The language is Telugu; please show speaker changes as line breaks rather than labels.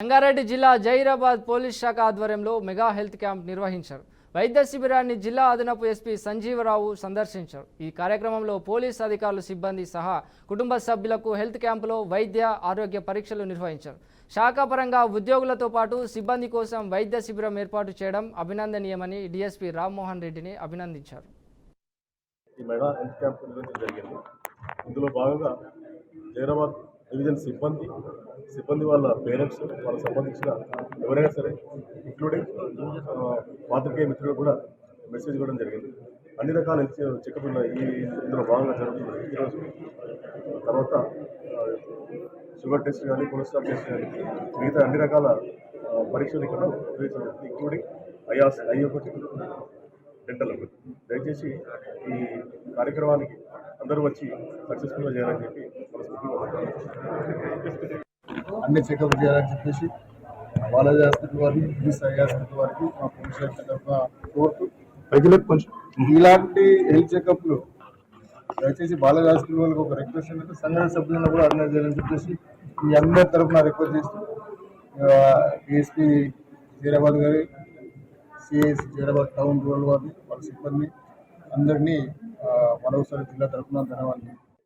రంగారెడ్డి జిల్లా జైరాబాద్ పోలీస్ శాఖ ఆధ్వర్యంలో మెగా హెల్త్ క్యాంప్ నిర్వహించారు. వైద్య శిబిరాన్ని జిల్లా అదనపు ఎస్పీ సంజీవరావు సందర్శించారు. ఈ కార్యక్రమంలో పోలీస్ అధికారులు సిబ్బంది సహా కుటుంబ సభ్యులకు హెల్త్ క్యాంపులో వైద్య ఆరోగ్య పరీక్షలు నిర్వహించారు. శాఖాపరంగా ఉద్యోగులతో పాటు సిబ్బంది కోసం వైద్య శిబిరం ఏర్పాటు చేయడం అభినందనీయమని డీఎస్పీ రామ్మోహన్ రెడ్డిని అభినందించారు.
ఈ మెగా హెల్త్ క్యాంప్ నిర్వహించడం జరిగింది. ఇందులో భాగంగా జైరాబాద్ డివిజన్ సిబ్బంది వాళ్ళ పేరెంట్స్ వాళ్ళకి సంబంధించిన ఎవరైనా సరే ఇంక్లూడింగ్ పాత్రికేయ మిత్రులు కూడా మెసేజ్ ఇవ్వడం జరిగింది. అన్ని రకాల చెకప్ ఇందులో భాగంగా జరుగుతుంది. ఈరోజు తర్వాత షుగర్ టెస్ట్ కానీ కొలెస్ట్రాల్ టెస్ట్ కానీ మిగతా అన్ని రకాల పరీక్షలు ఇక్కడ నిర్వహించడం ఇంక్లూడింగ్ ఐ ఒకటి డెంటల్ ఒకటి. దయచేసి ఈ కార్యక్రమానికి అందరూ వచ్చి సక్సెస్ఫుల్గా చేయాలని చెప్పి
అన్ని చెకప్ చేయాలని చెప్పేసి బాలాజీ హాస్పిటల్ వారికి సాయి హాస్పిటల్ వారికి మా పోలీస్ తరఫున కోరుతూ ప్రజలకు కొంచెం ఇలాంటి హెల్త్ చెకప్లు దయచేసి బాలాజీ హాస్పిటల్ వాళ్ళకి ఒక రిక్వెస్ట్ ఏంటంటే సంఘటన సభ్యులను కూడా ఆర్గనైజ్ చేయాలని చెప్పేసి మీ అందరి తరఫున రిక్వెస్ట్ చేస్తూ డిఎస్పీ జైరాబాద్ గారి సిఎస్ జైరాబాద్ టౌన్ రూరల్ వారిని వాళ్ళ సిబ్బంది అందరినీ మరోసారి జిల్లా తరఫున ధన్యవాదాలు.